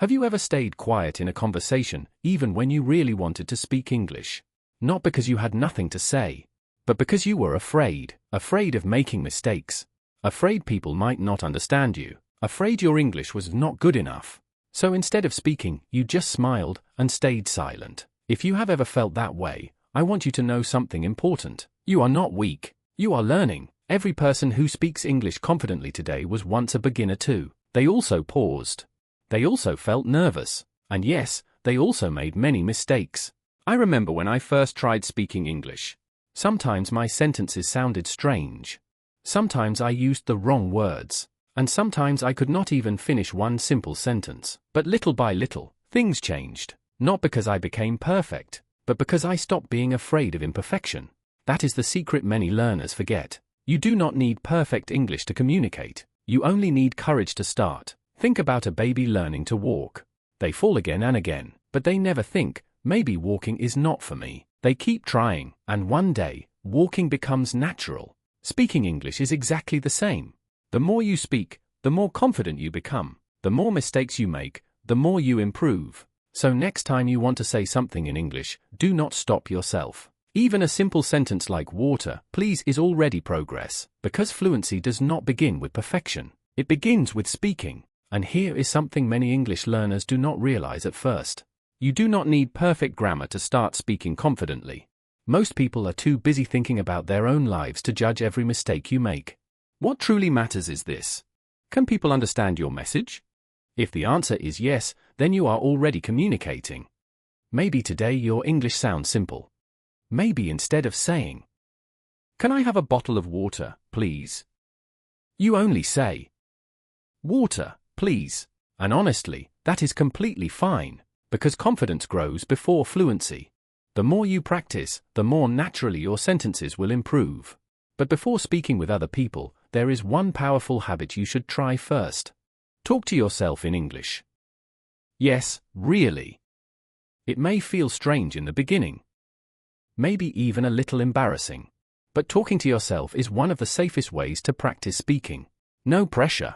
Have you ever stayed quiet in a conversation, even when you really wanted to speak English? Not because you had nothing to say, but because you were afraid of making mistakes, afraid people might not understand you, afraid your English was not good enough. So instead of speaking, you just smiled and stayed silent. If you have ever felt that way, I want you to know something important. You are not weak. You are learning. Every person who speaks English confidently today was once a beginner too. They also paused. They also felt nervous. And yes, they also made many mistakes. I remember when I first tried speaking English. Sometimes my sentences sounded strange. Sometimes I used the wrong words. And sometimes I could not even finish one simple sentence. But little by little, things changed. Not because I became perfect, but because I stopped being afraid of imperfection. That is the secret many learners forget. You do not need perfect English to communicate. You only need courage to start. Think about a baby learning to walk. They fall again and again, but they never think, maybe walking is not for me. They keep trying, and one day, walking becomes natural. Speaking English is exactly the same. The more you speak, the more confident you become. The more mistakes you make, the more you improve. So next time you want to say something in English, do not stop yourself. Even a simple sentence like water, please, is already progress, because fluency does not begin with perfection. It begins with speaking. And here is something many English learners do not realize at first. You do not need perfect grammar to start speaking confidently. Most people are too busy thinking about their own lives to judge every mistake you make. What truly matters is this. Can people understand your message? If the answer is yes, then you are already communicating. Maybe today your English sounds simple. Maybe instead of saying, "Can I have a bottle of water, please?" you only say, "Water, please." And honestly, that is completely fine, because confidence grows before fluency. The more you practice, the more naturally your sentences will improve. But before speaking with other people, there is one powerful habit you should try first. Talk to yourself in English. Yes, really. It may feel strange in the beginning. Maybe even a little embarrassing. But talking to yourself is one of the safest ways to practice speaking. No pressure.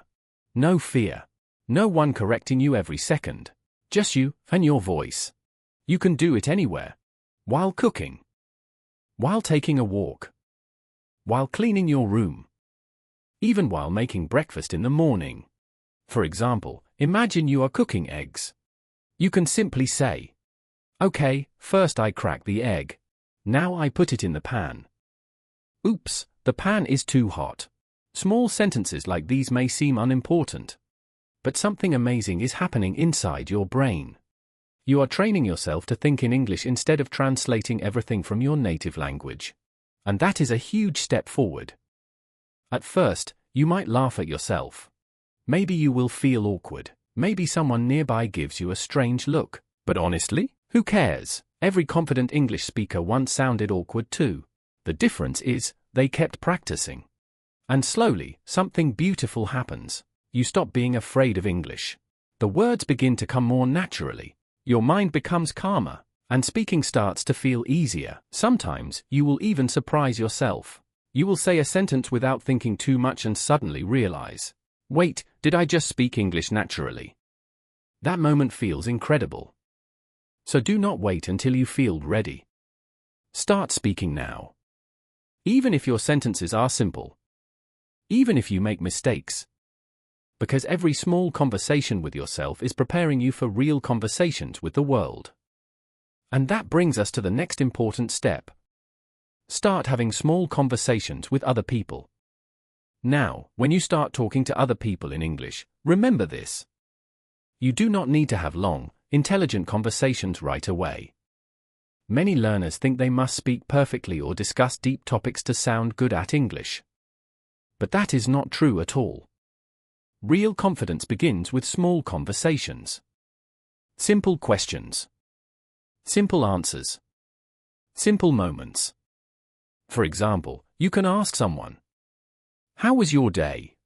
No fear. No one correcting you every second. Just you and your voice. You can do it anywhere. While cooking. While taking a walk. While cleaning your room. Even while making breakfast in the morning. For example, imagine you are cooking eggs. You can simply say, "Okay, first I crack the egg. Now I put it in the pan. Oops, the pan is too hot." Small sentences like these may seem unimportant. But something amazing is happening inside your brain. You are training yourself to think in English instead of translating everything from your native language. And that is a huge step forward. At first, you might laugh at yourself. Maybe you will feel awkward. Maybe someone nearby gives you a strange look. But honestly, who cares? Every confident English speaker once sounded awkward too. The difference is, they kept practicing. And slowly, something beautiful happens. You stop being afraid of English. The words begin to come more naturally. Your mind becomes calmer, and speaking starts to feel easier. Sometimes, you will even surprise yourself. You will say a sentence without thinking too much and suddenly realize, "Wait, did I just speak English naturally?" That moment feels incredible. So do not wait until you feel ready. Start speaking now. Even if your sentences are simple. Even if you make mistakes. Because every small conversation with yourself is preparing you for real conversations with the world. And that brings us to the next important step. Start having small conversations with other people. Now, when you start talking to other people in English, remember this. You do not need to have long, intelligent conversations right away. Many learners think they must speak perfectly or discuss deep topics to sound good at English. But that is not true at all. Real confidence begins with small conversations. Simple questions. Simple answers. Simple moments. For example, you can ask someone, "How was your day?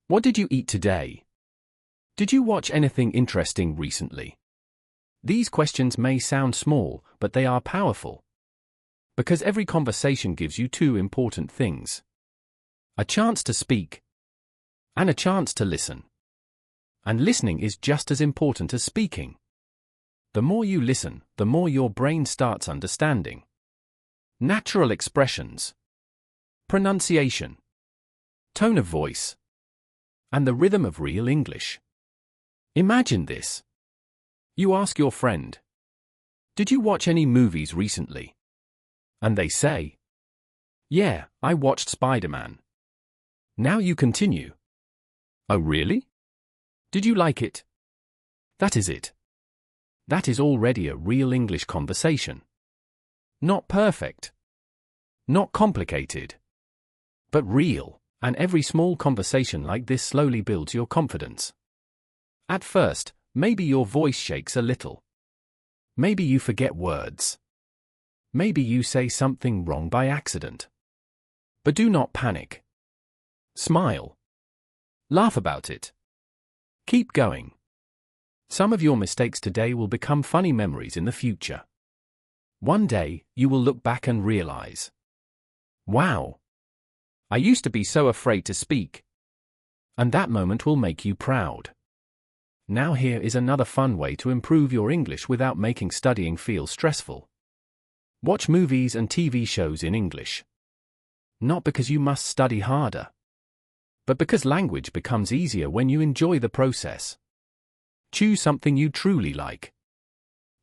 What did you eat today? Did you watch anything interesting recently?" These questions may sound small, but they are powerful. Because every conversation gives you two important things. A chance to speak. And a chance to listen. And listening is just as important as speaking. The more you listen, the more your brain starts understanding. Natural expressions, pronunciation, tone of voice, and the rhythm of real English. Imagine this. You ask your friend, "Did you watch any movies recently?" And they say, "Yeah, I watched Spider-Man." Now you continue. "Oh, really? Did you like it?" That is it. That is already a real English conversation. Not perfect. Not complicated. But real, and every small conversation like this slowly builds your confidence. At first, maybe your voice shakes a little. Maybe you forget words. Maybe you say something wrong by accident. But do not panic. Smile. Laugh about it. Keep going. Some of your mistakes today will become funny memories in the future. One day, you will look back and realize, "Wow! I used to be so afraid to speak." And that moment will make you proud. Now here is another fun way to improve your English without making studying feel stressful. Watch movies and TV shows in English. Not because you must study harder, but because language becomes easier when you enjoy the process. Choose something you truly like.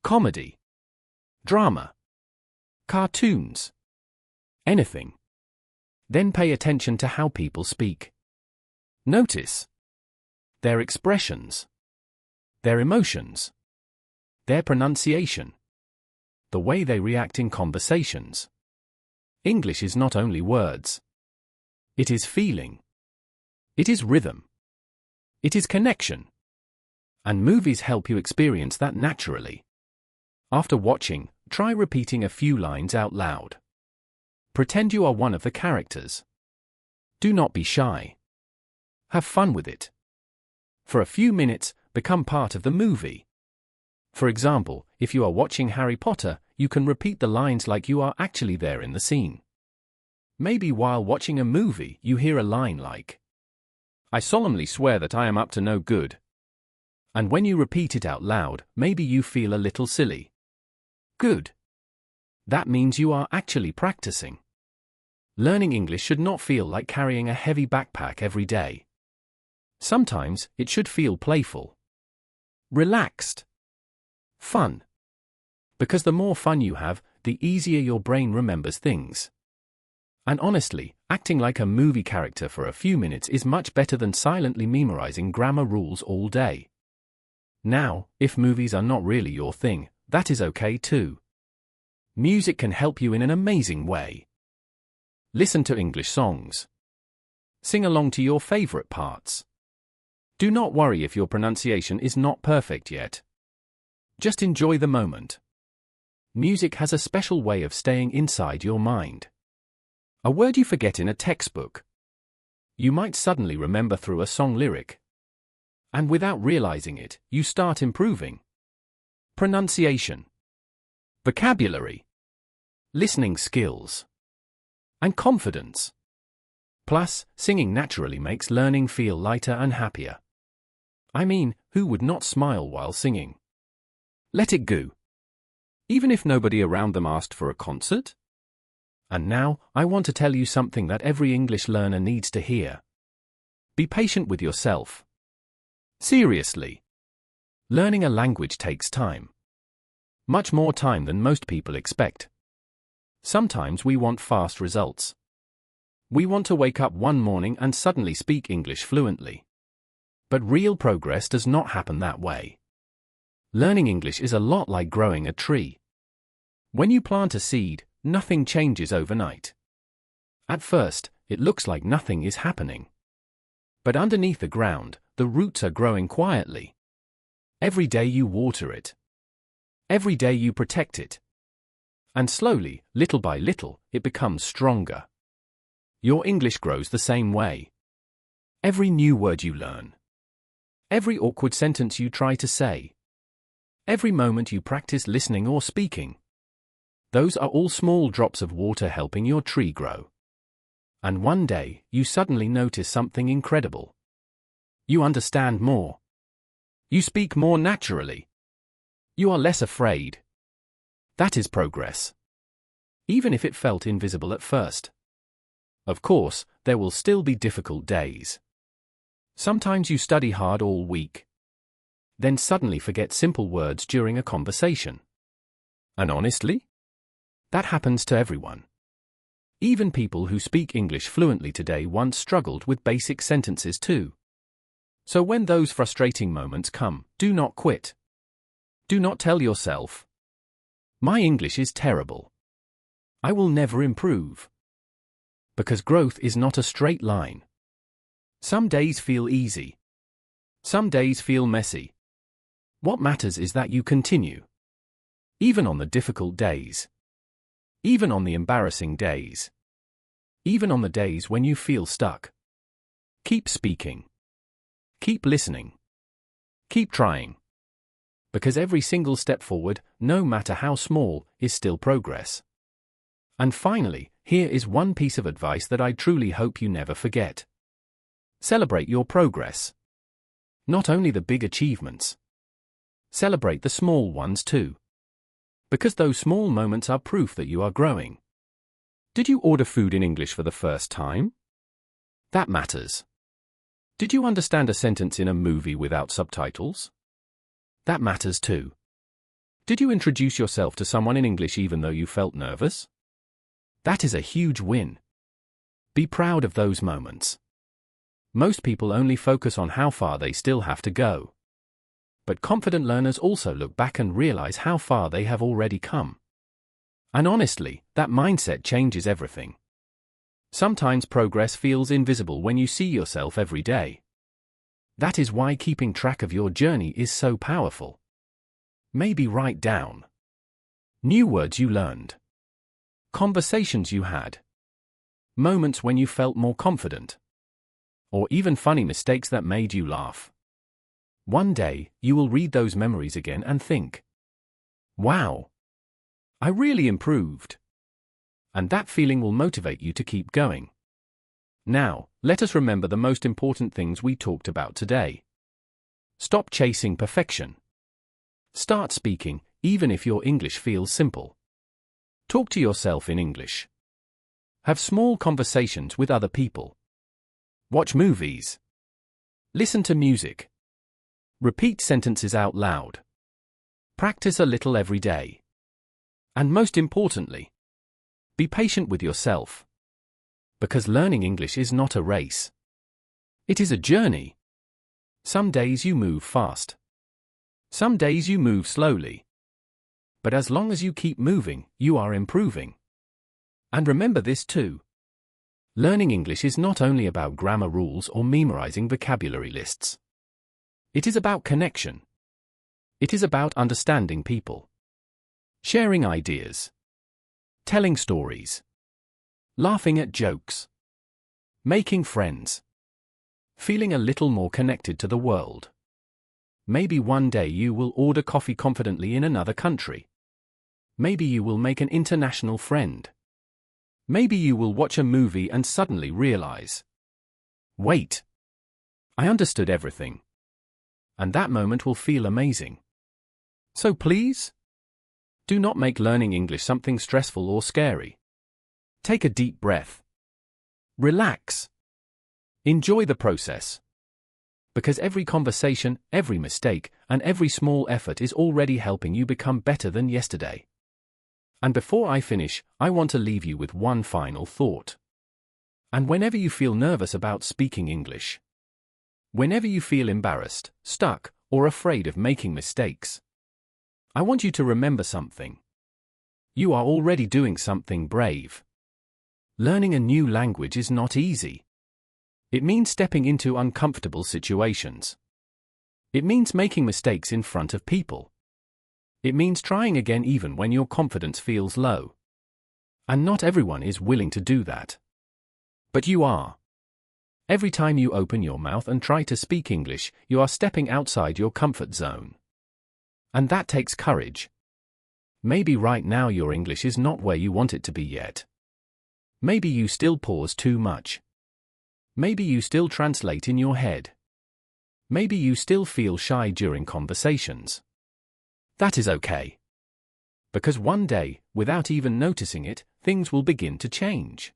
Comedy, drama, cartoons, anything. Then pay attention to how people speak. Notice their expressions, their emotions, their pronunciation, the way they react in conversations. English is not only words. It is feeling. It is rhythm. It is connection. And movies help you experience that naturally. After watching, try repeating a few lines out loud. Pretend you are one of the characters. Do not be shy. Have fun with it. For a few minutes, become part of the movie. For example, if you are watching Harry Potter, you can repeat the lines like you are actually there in the scene. Maybe while watching a movie, you hear a line like, "I solemnly swear that I am up to no good." And when you repeat it out loud, maybe you feel a little silly. Good. That means you are actually practicing. Learning English should not feel like carrying a heavy backpack every day. Sometimes, it should feel playful, relaxed, fun. Because the more fun you have, the easier your brain remembers things. And honestly, acting like a movie character for a few minutes is much better than silently memorizing grammar rules all day. Now, if movies are not really your thing, that is okay too. Music can help you in an amazing way. Listen to English songs. Sing along to your favorite parts. Do not worry if your pronunciation is not perfect yet. Just enjoy the moment. Music has a special way of staying inside your mind. A word you forget in a textbook, you might suddenly remember through a song lyric. And without realizing it, you start improving. Pronunciation, vocabulary, listening skills, and confidence. Plus, singing naturally makes learning feel lighter and happier. I mean, who would not smile while singing? Let it go. Even if nobody around them asked for a concert? And now, I want to tell you something that every English learner needs to hear. Be patient with yourself. Seriously. Learning a language takes time. Much more time than most people expect. Sometimes we want fast results. We want to wake up one morning and suddenly speak English fluently. But real progress does not happen that way. Learning English is a lot like growing a tree. When you plant a seed, nothing changes overnight. At first, it looks like nothing is happening. But underneath the ground, the roots are growing quietly. Every day you water it. Every day you protect it. And slowly, little by little, it becomes stronger. Your English grows the same way. Every new word you learn. Every awkward sentence you try to say. Every moment you practice listening or speaking. Those are all small drops of water helping your tree grow. And one day, you suddenly notice something incredible. You understand more. You speak more naturally. You are less afraid. That is progress. Even if it felt invisible at first. Of course, there will still be difficult days. Sometimes you study hard all week. Then suddenly forget simple words during a conversation. And honestly, that happens to everyone. Even people who speak English fluently today once struggled with basic sentences too. So when those frustrating moments come, do not quit. Do not tell yourself, "My English is terrible. I will never improve." Because growth is not a straight line. Some days feel easy. Some days feel messy. What matters is that you continue. Even on the difficult days. Even on the embarrassing days. Even on the days when you feel stuck. Keep speaking. Keep listening. Keep trying. Because every single step forward, no matter how small, is still progress. And finally, here is one piece of advice that I truly hope you never forget. Celebrate your progress. Not only the big achievements. Celebrate the small ones too. Because those small moments are proof that you are growing. Did you order food in English for the first time? That matters. Did you understand a sentence in a movie without subtitles? That matters too. Did you introduce yourself to someone in English even though you felt nervous? That is a huge win. Be proud of those moments. Most people only focus on how far they still have to go. But confident learners also look back and realize how far they have already come. And honestly, that mindset changes everything. Sometimes progress feels invisible when you see yourself every day. That is why keeping track of your journey is so powerful. Maybe write down new words you learned, conversations you had, moments when you felt more confident, or even funny mistakes that made you laugh. One day, you will read those memories again and think, "Wow, I really improved." And that feeling will motivate you to keep going. Now, let us remember the most important things we talked about today. Stop chasing perfection. Start speaking, even if your English feels simple. Talk to yourself in English. Have small conversations with other people. Watch movies. Listen to music. Repeat sentences out loud. Practice a little every day. And most importantly, be patient with yourself. Because learning English is not a race. It is a journey. Some days you move fast. Some days you move slowly. But as long as you keep moving, you are improving. And remember this too. Learning English is not only about grammar rules or memorizing vocabulary lists. It is about connection. It is about understanding people. Sharing ideas. Telling stories. Laughing at jokes. Making friends. Feeling a little more connected to the world. Maybe one day you will order coffee confidently in another country. Maybe you will make an international friend. Maybe you will watch a movie and suddenly realize, "Wait, I understood everything." And that moment will feel amazing. So please, do not make learning English something stressful or scary. Take a deep breath. Relax. Enjoy the process. Because every conversation, every mistake, and every small effort is already helping you become better than yesterday. And before I finish, I want to leave you with one final thought. And whenever you feel nervous about speaking English, whenever you feel embarrassed, stuck, or afraid of making mistakes, I want you to remember something. You are already doing something brave. Learning a new language is not easy. It means stepping into uncomfortable situations. It means making mistakes in front of people. It means trying again even when your confidence feels low. And not everyone is willing to do that. But you are. Every time you open your mouth and try to speak English, you are stepping outside your comfort zone. And that takes courage. Maybe right now your English is not where you want it to be yet. Maybe you still pause too much. Maybe you still translate in your head. Maybe you still feel shy during conversations. That is okay. Because one day, without even noticing it, things will begin to change.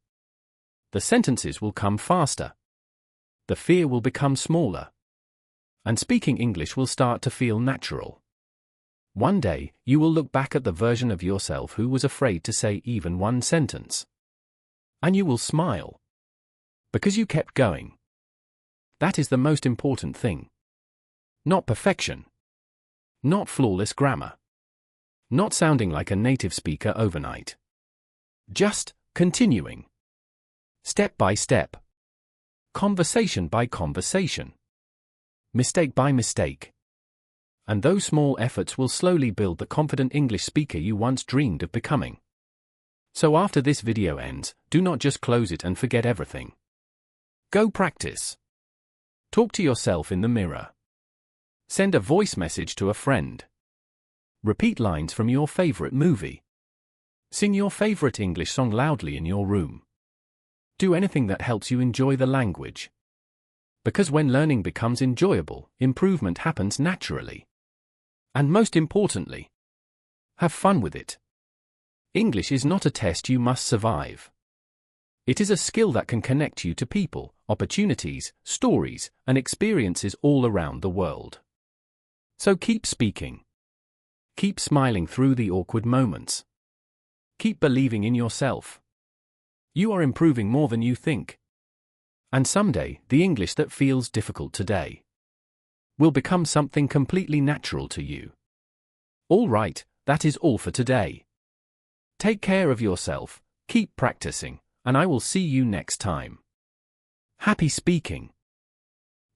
The sentences will come faster. The fear will become smaller. And speaking English will start to feel natural. One day, you will look back at the version of yourself who was afraid to say even one sentence. And you will smile. Because you kept going. That is the most important thing. Not perfection. Not flawless grammar. Not sounding like a native speaker overnight. Just continuing. Step by step. Conversation by conversation. Mistake by mistake. And those small efforts will slowly build the confident English speaker you once dreamed of becoming. So after this video ends, do not just close it and forget everything. Go practice. Talk to yourself in the mirror. Send a voice message to a friend. Repeat lines from your favorite movie. Sing your favorite English song loudly in your room. Do anything that helps you enjoy the language. Because when learning becomes enjoyable, improvement happens naturally. And most importantly, have fun with it. English is not a test you must survive. It is a skill that can connect you to people, opportunities, stories, and experiences all around the world. So keep speaking. Keep smiling through the awkward moments. Keep believing in yourself. You are improving more than you think. And someday, the English that feels difficult today will become something completely natural to you. All right, that is all for today. Take care of yourself, keep practicing, and I will see you next time. Happy speaking!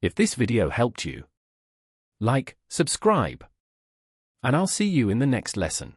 If this video helped you, like, subscribe, and I'll see you in the next lesson.